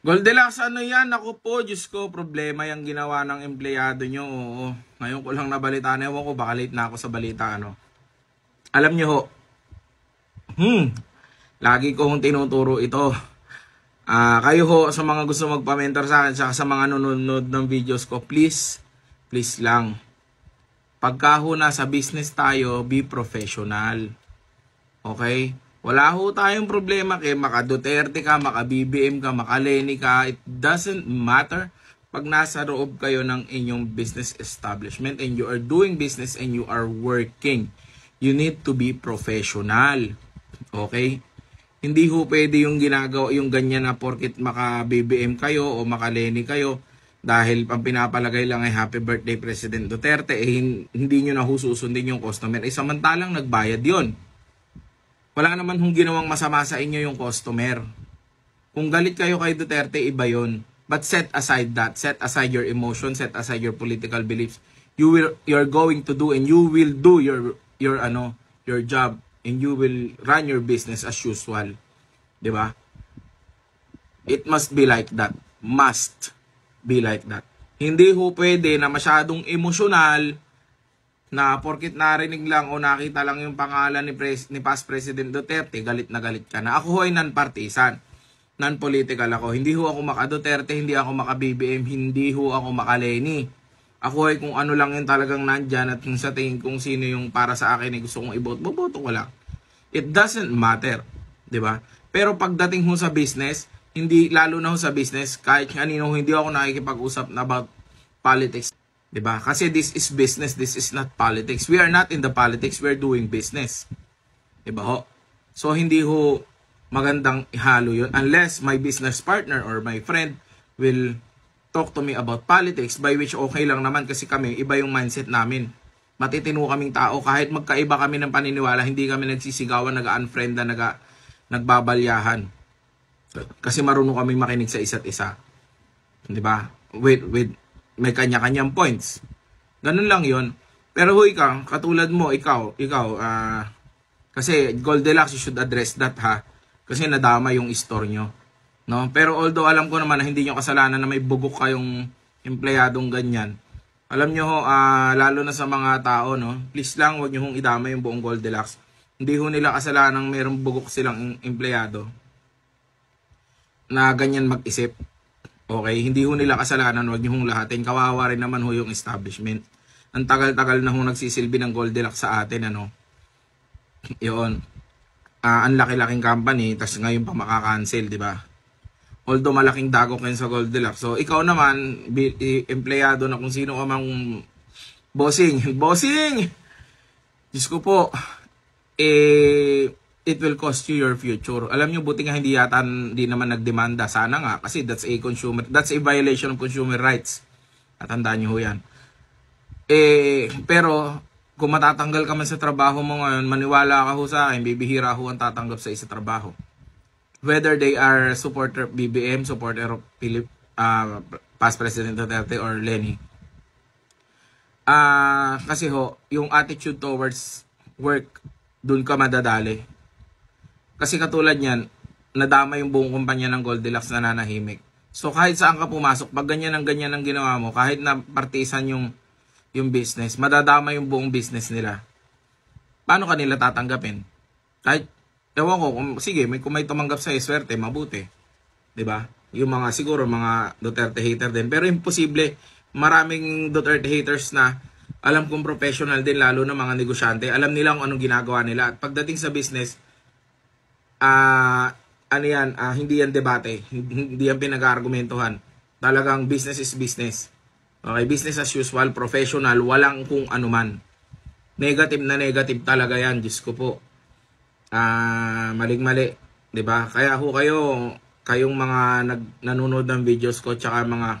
Goldilocks, ano yan? Ako po, Diyos ko, problema yung ginawa ng empleyado nyo. Oo. Ngayon ko lang nabalitaan. Ewan ko, baka late na ako sa balita, ano. Alam nyo ho, lagi ko hong tinuturo ito. Kayo ho, sa mga gusto magpa-mentor sa akin, sa mga nanonood ng videos ko, please lang. Pagka ho nasa business tayo, be professional. Okay? Wala ho tayong problema kay maka Duterte ka, maka BBM ka, maka Leni ka. It doesn't matter pag nasa loob kayo ng inyong business establishment and you are doing business and you are working. You need to be professional. Okay? Hindi ho pwede yung ginagawa, yung ganyan na porkit maka BBM kayo o maka Leni kayo dahil ang pinapalagay lang ay Happy Birthday President Duterte, hindi nyo na susundin yung customer. Samantalang nagbayad yon. Wala naman hong ginawang masama sa inyo yung customer. Kung galit kayo kay Duterte, iba yun. But set aside that. Set aside your emotions, set aside your political beliefs. You're going to do and you will do your job and you will run your business as usual. 'Di ba? It must be like that. Must be like that. Hindi ho pwede na masyadong emosyonal na porkit narinig lang o nakita lang yung pangalan ni past President Duterte, galit na galit ka na. Ako ho ay non-partisan, non-political ako. Hindi ho ako maka-Duterte, hindi ako maka-BBM, hindi ho ako maka-Leni. Ako ay kung ano lang yung talagang nandyan at kung sa tingin kung sino yung para sa akin ay gusto kong i-vote, boboto ko lang. It doesn't matter, di ba? Pero pagdating ho sa business, hindi, lalo na ho sa business, kahit kanino hindi ako nakikipag-usap about politics. Diba? Kasi this is business, this is not politics. We are not in the politics, we are doing business. Diba ho? So hindi ho magandang ihalo yun unless my business partner or my friend will talk to me about politics, by which okay lang naman kasi kami, iba yung mindset namin. Matitino kaming tao, kahit magkaiba kami ng paniniwala, hindi kami nagsisigawan, nag-unfriend na nagbabalyahan. Kasi marunong kaming makinig sa isa't isa. Diba? With may kanya-kanyang points. Ganun lang yon. Pero huy ka, katulad mo, ikaw, kasi Goldilocks, you should address that ha. Kasi nadama yung store nyo. No? Pero although alam ko naman na hindi nyo kasalanan na may bugok kayong empleyadong ganyan. Alam nyo ho, lalo na sa mga tao, no? Please lang, huwag nyo hong idama yung buong Goldilocks. Hindi ho nila kasalanan mayroong bugok silang empleyado na ganyan mag-isip. Okay, hindi ho nila kasalanan, wag niyo hong lahatin. Kawawa rin naman ho yung establishment. Ang tagal-tagal na ho nagsisilbi ng Goldilocks sa atin, ano. Yun. Ang laki-laking company, tas ngayon pa makaka-cancel, di ba? Although malaking dagok kayo sa Goldilocks. So, ikaw naman, empleyado na kung sino ka mang bossing. Bossing! Diyos ko po, it will cost you your future. Alam nyo, buti nga hindi naman nagdemanda. Sana nga, kasi that's a violation of consumer rights. At tandaan nyo ho yan. Pero, kung matatanggal ka man sa trabaho mo ngayon, maniwala ka ho sa akin, bibihira ho ang tatanggap sa isa trabaho. Whether they are supporter of BBM, supporter of past President Duterte or Leni. Kasi ho, yung attitude towards work, dun ka madadali. Kasi katulad yan, nadama yung buong kumpanya ng Goldilocks na nanahimik. So kahit saan ka pumasok, pag ganyan ang ginawa mo, kahit na partisan yung business, madadama yung buong business nila. Paano kanila tatanggapin? Kahit, ewan ko, sige, kung may tumanggap sa'yo, swerte, mabuti. 'Di ba? Yung mga, siguro, mga Duterte hater din. Pero imposible, maraming Duterte haters na alam kong professional din, lalo na mga negosyante. Alam nila kung anong ginagawa nila. At pagdating sa business, hindi yan debate, hindi yan pinag-argumentuhan. Talagang business is business. Okay, business as usual, professional, walang kung ano man. Negative na negative talaga yan, Diyos ko po. Maling-mali, 'di ba? Kaya ho kayong mga nanonood ng videos ko, tsaka mga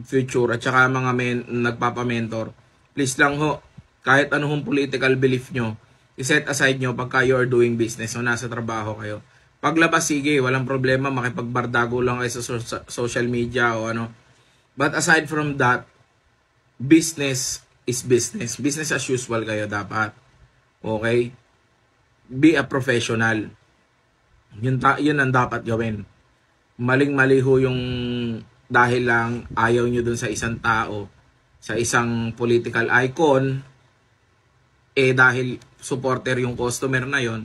future at tsaka mga nagpapa-mentor, please lang ho, kahit anong political belief nyo, i-set aside nyo pagka you are doing business o nasa trabaho kayo. Paglabas, sige, walang problema, makipagbardago lang kayo sa social media o ano. But aside from that, business is business. Business as usual kayo dapat. Okay? Be a professional. Yun ang dapat gawin. Maling-mali ho yung dahil lang ayaw nyo dun sa isang tao, sa isang political icon, dahil supporter yung customer na yon,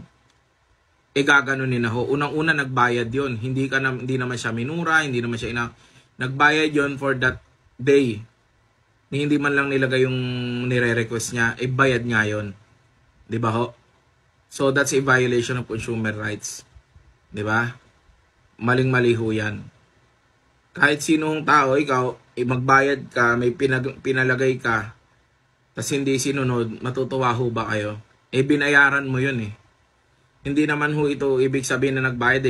gaganunin na ho. Unang-una nagbayad yon. Hindi naman siya minura, hindi naman siya nagbayad yon for that day. Hindi man lang nilagay yung nire-request niya, bayad nga yon. 'Di ba ho? So that's a violation of consumer rights. 'Di ba? Maling-mali ho 'yan. Kahit sinong tao, ikaw, magbayad ka, may pinalagay ka, tas hindi sinunod, matutuwa ho ba kayo? Binayaran mo yun eh. Hindi naman ho ito ibig sabihin na nagbayad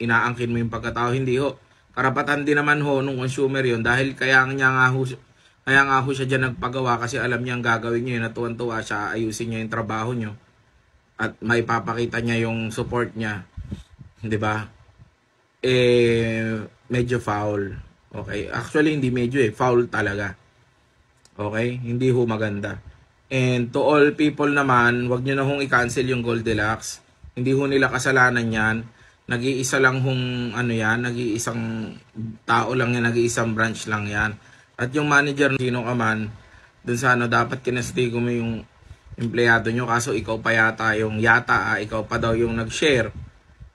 inaangkin mo yung pagkatao. Hindi ho. Karapatan din naman ho nung consumer yun dahil kaya nga ho siya dyan nagpagawa kasi alam niya ang gagawin niyo yun, natuwan-tuwa siya, ayusin niya yung trabaho niyo at may papakita niya yung support niya. 'Di ba? Medyo foul. Okay? Actually, hindi medyo foul talaga. Okay? Hindi ho maganda. And to all people naman, wag nyo na hong i-cancel yung Goldilocks. Hindi ho nila kasalanan yan. Nag-iisa lang hong nag-iisang tao lang yan, nag-iisang branch lang yan. At yung manager, sino ka man, dun sa dapat kinastigo mo yung empleyado nyo. Kaso ikaw pa yata ikaw pa daw yung nag-share.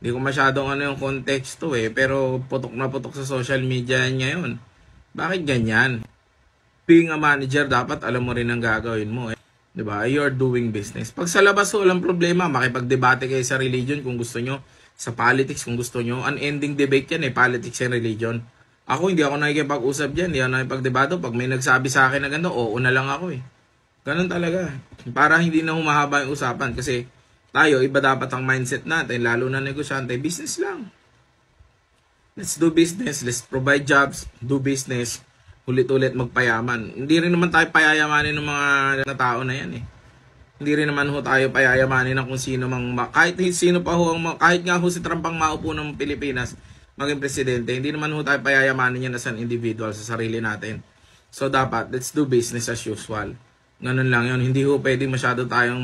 Hindi ko masyadong yung context to pero putok na putok sa social media niya yun. Bakit ganyan? Being a manager, dapat alam mo rin ang gagawin mo. Diba? You're doing business. Pag sa labas, walang problema. Makipagdebate kayo sa religion kung gusto nyo. Sa politics kung gusto nyo. Unending debate yan politics and religion. Ako, hindi ako nakikipag-usap dyan. Hindi ako nakikipagdebato. Pag may nagsabi sa akin na gano'n, oo na lang ako Ganun talaga. Para hindi na humahaba yung usapan. Kasi tayo, iba dapat ang mindset natin. Lalo na negosyante. Business lang. Let's do business. Let's provide jobs. Do business. Ulit-ulit magpayaman. Hindi rin naman tayo payayamanin ng mga tao na yan Hindi rin naman ho tayo payayamanin ng kung sino kahit sino pa ho kahit nga ho si Trump ang maupo ng Pilipinas maging presidente, hindi naman ho tayo payayamanin yan as an individual sa sarili natin. So dapat let's do business as usual. Ganun lang yun. Hindi ho pwede masyado tayong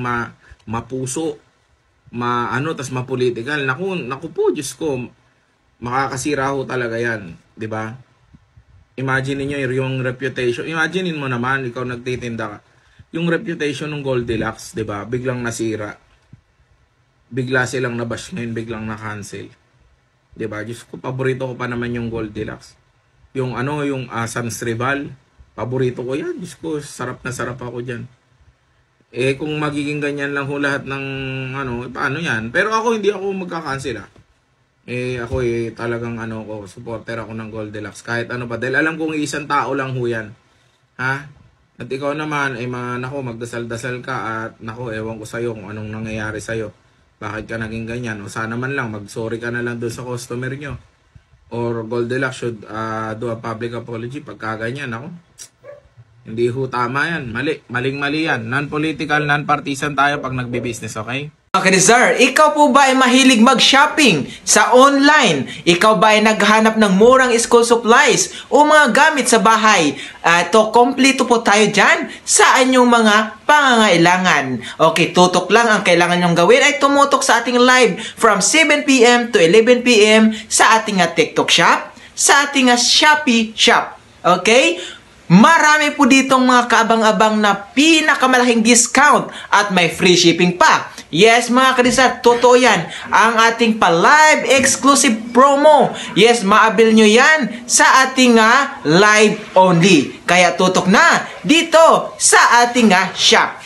mapuso, tas mapolitical. Naku po, Diyos ko, makakasira ho talaga yan, 'di ba? Imagine niyo yung reputation. Imagine mo naman, ikaw nagtitinda ka. Yung reputation ng Goldilocks, 'di ba? Biglang nasira. Bigla silang nabash ngayon, biglang na-cancel. 'Di ba? Diyos ko, paborito ko pa naman yung Goldilocks. Yung yung Sans Rival, paborito ko 'yan. Diyos ko, sarap na sarap ako diyan. Kung magiging ganyan lang ho lahat ng paano 'yan? Pero ako hindi ako magka-cancel ako talagang supporter ako ng Goldilocks. Kahit pa, dahil alam kong isang tao lang ho yan. Ha? At ikaw naman, magdasal-dasal ka at ewan ko sa'yo kung anong nangyayari sa'yo. Bakit ka naging ganyan? O sana man lang, mag-sorry ka na lang doon sa customer nyo. Or Goldilocks should do a public apology pagka ganyan. Hindi ho tama yan. Maling-mali yan. Non-political, non-partisan tayo pag nagbi-business, okay? Kadizar, ikaw po ba ay mahilig mag-shopping sa online? Ikaw ba ay naghanap ng murang school supplies o mga gamit sa bahay? Kompleto po tayo dyan sa inyong mga pangangailangan. Okay, tutok lang. Ang kailangan nyong gawin ay tumutok sa ating live from 7 PM to 11 PM sa ating TikTok shop, sa ating Shopee shop. Okay? Marami po ditong mga kaabang-abang na pinakamalaking discount at may free shipping pa. Yes, mga kadisar, totoo yan. Ang ating pa-live exclusive promo. Yes, maabil nyo yan sa ating live only. Kaya tutok na dito sa ating shop.